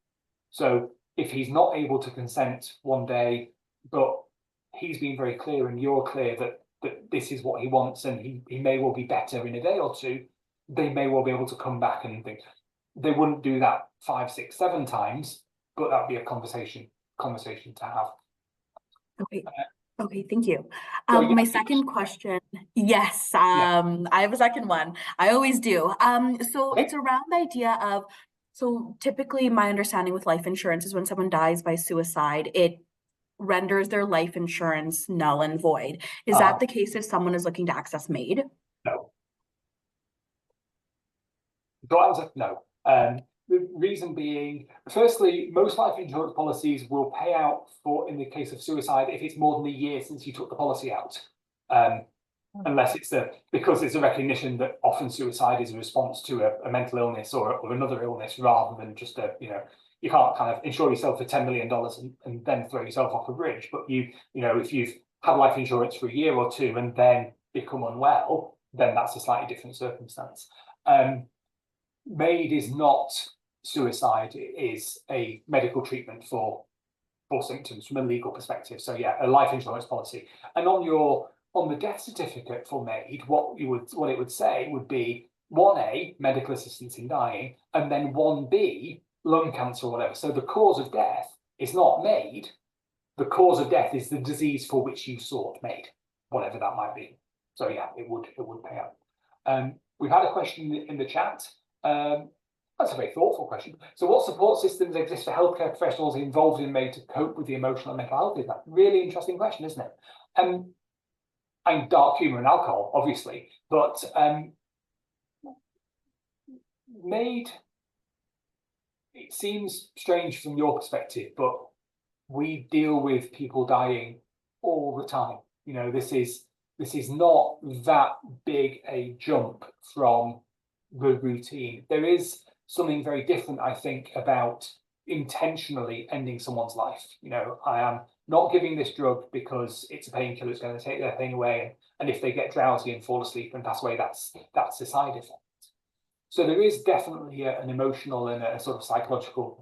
So if he's not able to consent one day, but he's been very clear and you're clear that this is what he wants, and he may well be better in a day or 2, they may well be able to come back and think. They wouldn't do that 5, 6, 7 times, but that'd be a conversation to have. Okay. Okay, thank you. So, my second question, yes, I have a second one. I always do. So Okay. it's around the idea of, so typically my understanding with life insurance is when someone dies by suicide, it renders their life insurance null and void. Is that the case if someone is looking to access MAiD? No. Short answer, no. The reason being, firstly, most life insurance policies will pay out in the case of suicide if it's more than a year since you took the policy out. Unless because it's a recognition that often suicide is a response to a mental illness or another illness, rather than just you can't kind of insure yourself for $10 million and then throw yourself off a bridge. But if you've had life insurance for a year or 2 and then become unwell, then that's a slightly different circumstance. MAiD is not suicide, it is a medical treatment for symptoms from a legal perspective. So yeah, a life insurance policy. And on the death certificate for MAiD, what it would say would be 1A, medical assistance in dying, and then 1B, lung cancer or whatever. So the cause of death is not MAiD. The cause of death is the disease for which you sought MAiD, whatever that might be. So yeah, it would pay out. We've had a question in the chat. That's a very thoughtful question. So what support systems exist for healthcare professionals involved in MAiD to cope with the emotional and mental health? Is that really interesting question, isn't it? and dark humour and alcohol, obviously. But MAiD, it seems strange from your perspective, but we deal with people dying all the time. You know, this is not that big a jump from the routine. There is something very different, I think, about intentionally ending someone's life. You know, I am not giving this drug because it's a painkiller, it's going to take their pain away, and if they get drowsy and fall asleep and pass away, that's a side effect. So there is definitely an emotional and a sort of psychological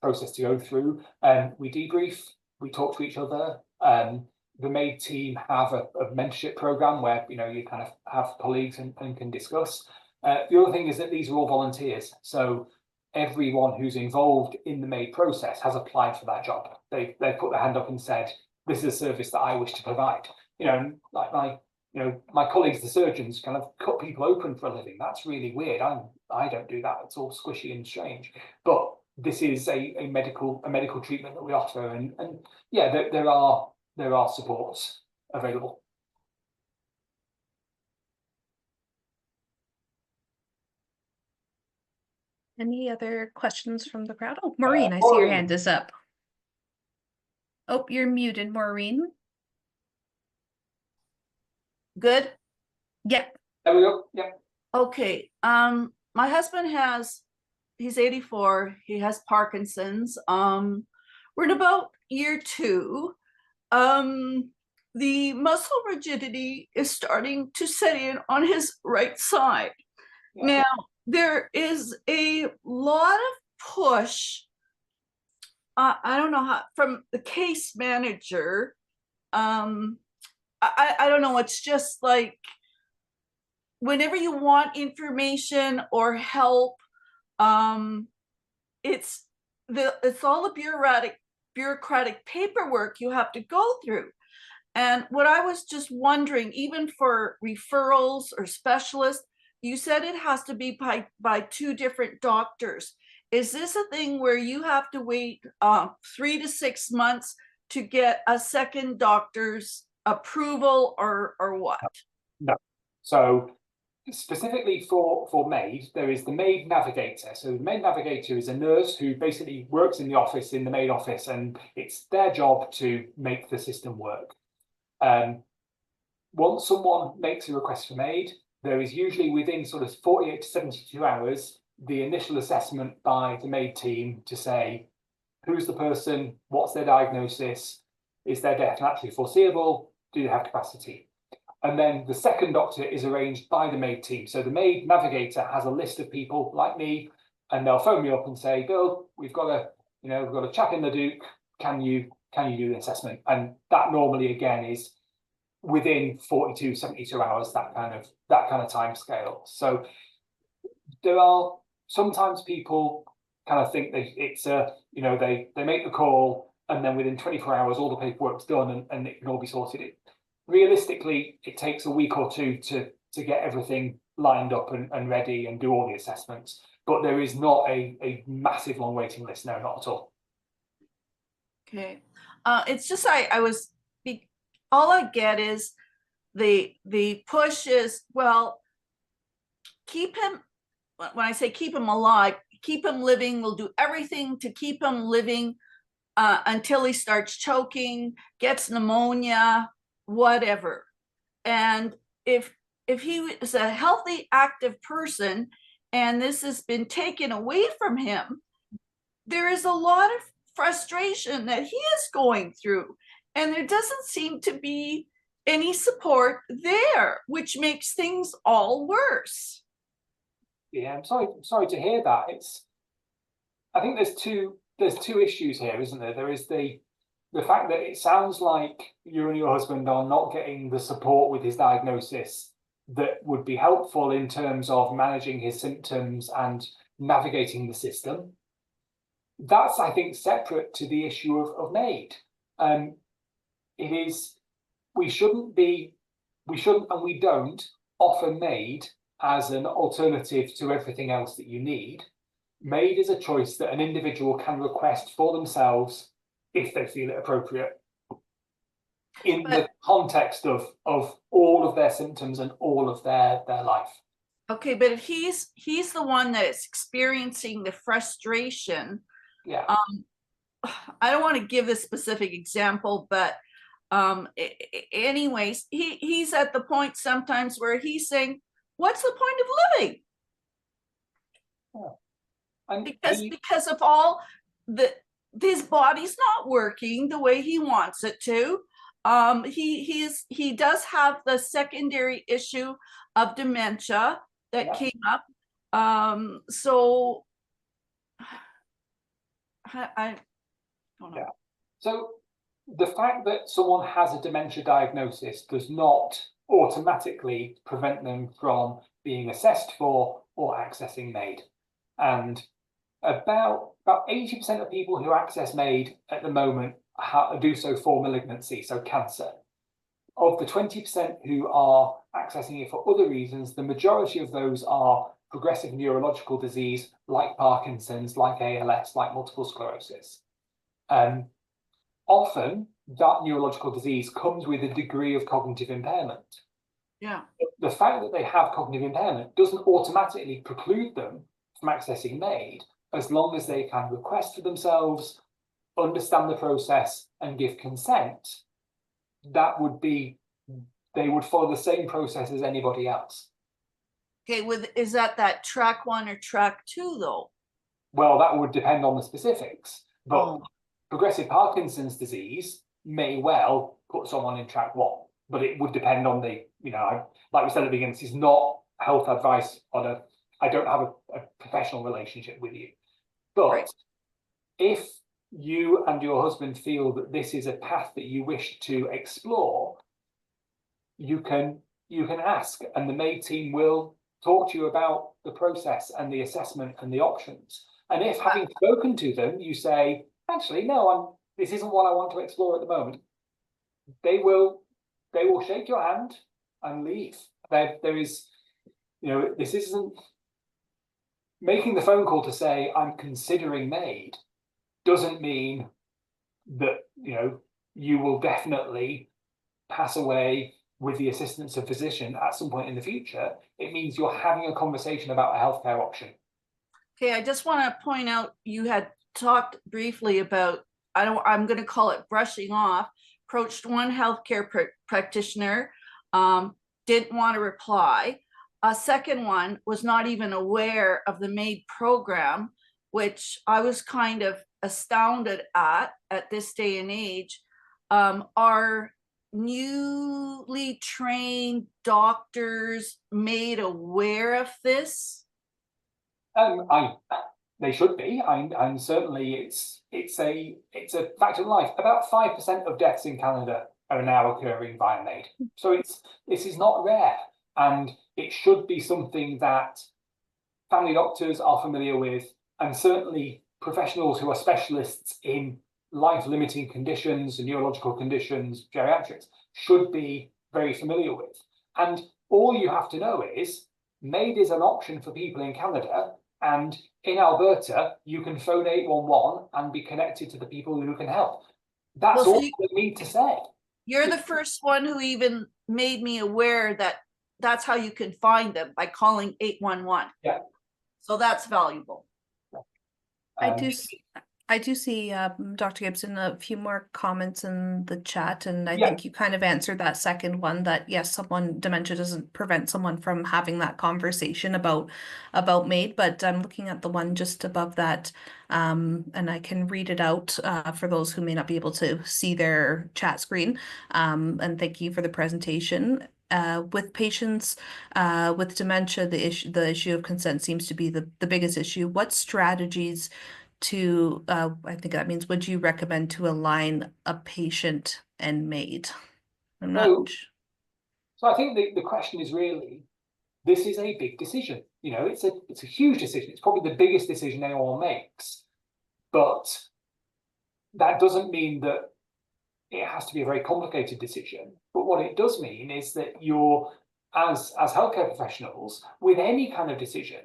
process to go through. We debrief, we talk to each other. The MAiD team have a mentorship program where, you know, you kind of have colleagues and can discuss. The other thing is that these are all volunteers. So everyone who's involved in the MAiD process has applied for that job. They put their hand up and said, this is a service that I wish to provide. You know, like my colleagues, the surgeons, kind of cut people open for a living. That's really weird. I don't do that. It's all squishy and strange. But this is a medical treatment that we offer, and yeah, there are supports available. Any other questions from the crowd? Oh, Maureen, I see your hand is up. Oh, you're muted, Maureen. Good? Yeah. There we go. Yeah. Okay. My husband he's 84. He has Parkinson's. We're in about year 2. The muscle rigidity is starting to set in on his right side. Yeah. Now, there is a lot of push. I don't know how, from the case manager. I don't know. It's just like, whenever you want information or help, it's all the bureaucratic paperwork you have to go through. And what I was just wondering, even for referrals or specialists, you said it has to be by 2 different doctors. Is this a thing where you have to wait 3 to 6 months to get a second doctor's approval, or what? No. So specifically for MAiD, there is the MAiD navigator. So the MAiD navigator is a nurse who basically works in the office, in the MAiD office, and it's their job to make the system work. Once someone makes a request for MAiD, there is usually within sort of 48 to 72 hours, the initial assessment by the MAiD team to say, who's the person, what's their diagnosis, is their death naturally foreseeable, do they have capacity? And then the second doctor is arranged by the MAiD team. So the MAiD navigator has a list of people like me, and they'll phone me up and say, Bill, we've got a chap in the Duke. Can you do the assessment? And that normally again is within 42, 72 hours, that kind of time scale. So there are sometimes people kind of think that it's they make the call and then within 24 hours all the paperwork's done and it can all be sorted. Realistically, it takes a week or 2 to get everything lined up and ready and do all the assessments. But there is not a massive long waiting list, no, not at all. Okay. It's just all I get is the push is, well, keep him, when I say keep him alive, keep him living, we'll do everything to keep him living until he starts choking, gets pneumonia, whatever. And if he is a healthy, active person and this has been taken away from him, there is a lot of frustration that he is going through, and there doesn't seem to be any support there, which makes things all worse. Yeah, I'm sorry to hear that. I think there's two issues here, isn't there? There is the fact that it sounds like you and your husband are not getting the support with his diagnosis that would be helpful in terms of managing his symptoms and navigating the system. That's, I think, separate to the issue of MAiD. We shouldn't and we don't offer MAiD as an alternative to everything else that you need. MAiD is a choice that an individual can request for themselves if they feel it appropriate. in But- the context of all of their symptoms and all of their life. Okay, but if he's the one that is experiencing the frustration, Yeah. I don't want to give a specific example, but anyways, he's at the point sometimes where he's saying, what's the point of living? And Because of all his body's not working the way he wants it to. He does have the secondary issue of dementia that came up. So I don't know. Yeah. So the fact that someone has a dementia diagnosis does not automatically prevent them from being assessed for or accessing MAiD. And about 80% of people who access MAiD at the moment do so for malignancy, so cancer. Of the 20% who are accessing it for other reasons, the majority of those are progressive neurological disease like Parkinson's, like ALS, like multiple sclerosis. Often that neurological disease comes with a degree of cognitive impairment. Yeah. The fact that they have cognitive impairment doesn't automatically preclude them from accessing MAiD, as long as they can request for themselves, understand the process, and give consent. That would be, they would follow the same process as anybody else. Okay, is that track 1 or track 2 though? Well, that would depend on the specifics, but Oh. progressive Parkinson's disease may well put someone in track 1, but it would depend on the, like we said at the beginning, this is not health advice I don't have a professional relationship with you. But Right. if you and your husband feel that this is a path that you wish to explore, you can ask, and the MAiD team will talk to you about the process and the assessment and the options. And if, having spoken to them, you say, actually, no, this isn't what I want to explore at the moment, they will shake your hand and leave. There is, this isn't making the phone call to say I'm considering MAiD doesn't mean that you will definitely pass away with the assistance of a physician at some point in the future. It means you're having a conversation about a healthcare option. Okay, I just want to point out, you had talked briefly about, I'm going to call it brushing off, approached one healthcare practitioner, didn't want to reply. A second one was not even aware of the MAiD program, which I was kind of astounded at this day and age. Are newly trained doctors made aware of this? They should be. And certainly it's a fact of life. About 5% of deaths in Canada are now occurring via MAiD. So this is not rare, and it should be something that family doctors are familiar with, and certainly professionals who are specialists in life-limiting conditions and neurological conditions, geriatrics, should be very familiar with. And all you have to know is MAiD is an option for people in Canada, and in Alberta, you can phone 811 and be connected to the people who can help. That's all you need to say. You're the first one who even made me aware that that's how you can find them, by calling 811. Yeah. So that's valuable. I do see, Dr. Gibson, a few more comments in the chat, and I think you kind of answered that second one, that yes, dementia doesn't prevent someone from having that conversation about MAiD, but I'm looking at the one just above that, and I can read it out for those who may not be able to see their chat screen, and thank you for the presentation. With patients with dementia, the issue of consent seems to be the biggest issue. What strategies I think that means, would you recommend to align a patient and MAiD? So I think the question is really, this is a big decision. It's a huge decision. It's probably the biggest decision anyone makes, but that doesn't mean that it has to be a very complicated decision. But what it does mean is that you're, as healthcare professionals, with any kind of decision,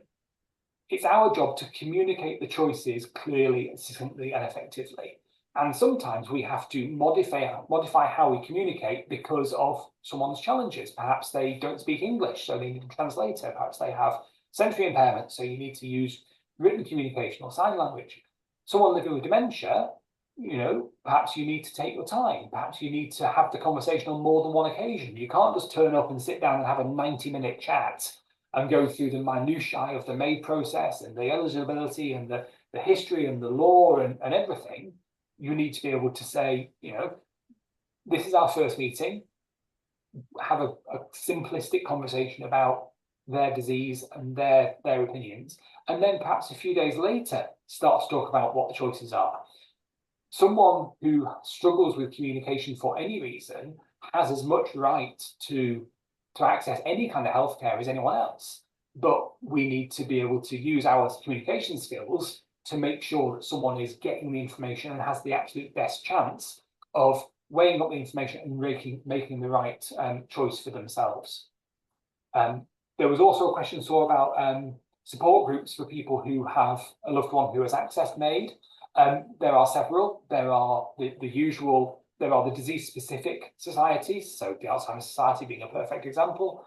it's our job to communicate the choices clearly, succinctly, and effectively. And sometimes we have to modify how we communicate because of someone's challenges. Perhaps they don't speak English, so they need a translator. Perhaps they have sensory impairment, so you need to use written communication or sign language. Someone living with dementia, you know, perhaps you need to take your time. Perhaps you need to have the conversation on more than one occasion. You can't just turn up and sit down and have a 90-minute chat and go through the minutiae of the MAiD process and the eligibility and the history and the law and everything. You need to be able to say, you know, this is our first meeting, have a simplistic conversation about their disease and their opinions, and then perhaps a few days later start to talk about what the choices are. Someone who struggles with communication for any reason has as much right to access any kind of healthcare as anyone else, but we need to be able to use our communication skills to make sure that someone is getting the information and has the absolute best chance of weighing up the information and making the right choice for themselves. There was also a question about support groups for people who have a loved one who has accessed MAiD. There are several. There are the usual. There are the disease-specific societies, so the Alzheimer's Society being a perfect example.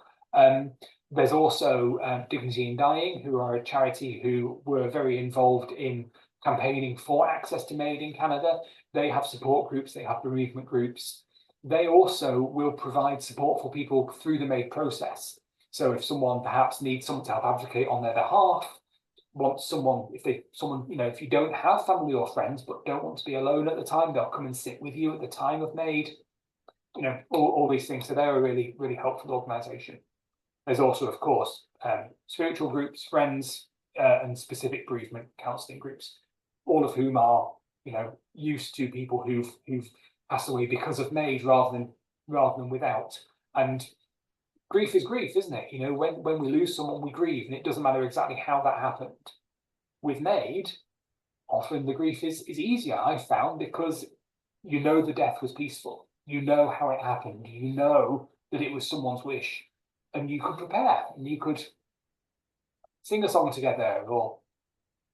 There's also Dignity in Dying, who are a charity who were very involved in campaigning for access to MAiD in Canada. They have support groups, they have bereavement groups. They also will provide support for people through the MAiD process. So if someone perhaps needs someone to help advocate on their behalf, wants someone, you know, if you don't have family or friends but don't want to be alone at the time, they'll come and sit with you at the time of MAiD. You know, all these things. So they're a really, really helpful organisation. There's also, of course, spiritual groups, friends, and specific bereavement counselling groups, all of whom are, you know, used to people who've passed away because of MAiD rather than without. And grief is grief, isn't it? You know, when we lose someone, we grieve, and it doesn't matter exactly how that happened. With MAiD, often the grief is easier, I've found, because you know the death was peaceful. You know how it happened. You know that it was someone's wish, and you could prepare, and you could sing a song together, or,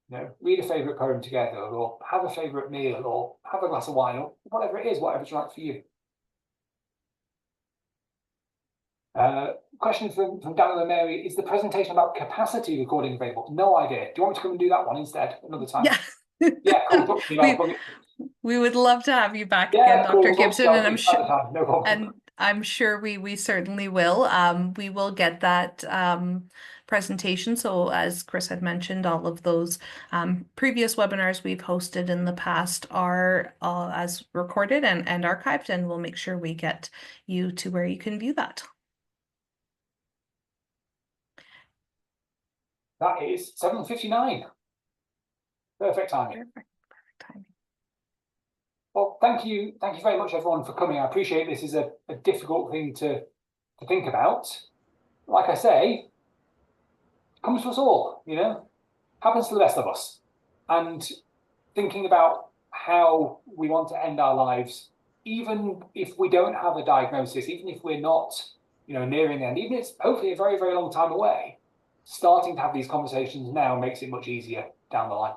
you know, read a favourite poem together, or have a favourite meal, or have a glass of wine, or whatever it is, whatever's right for you. Question from Daniel and Mary: is the presentation about capacity recording available? No idea. Do you want me to come and do that one instead another time? Yeah. Yeah, cool. We would love to have you back Yeah, again, cool. Dr. Gibson, and I'm sure No problem. and I'm sure we certainly will. We will get that presentation. So as Chris had mentioned, all of those previous webinars we've hosted in the past are as recorded and archived, and we'll make sure we get you to where you can view that. That is 7:59. Perfect timing. Perfect timing. Well, thank you very much, everyone, for coming. I appreciate this is a difficult thing to think about. Like I say, it comes to us all, you know, happens to the best of us. And thinking about how we want to end our lives, even if we don't have a diagnosis, even if we're not, you know, nearing the end, even if it's hopefully a very, very long time away, starting to have these conversations now makes it much easier down the line.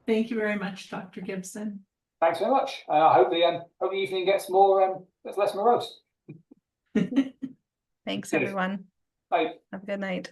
Thank you very much, Dr. Gibson. Thanks very much. I hope the evening gets less morose. Thanks, Cheers. everyone. Bye. Have a good night.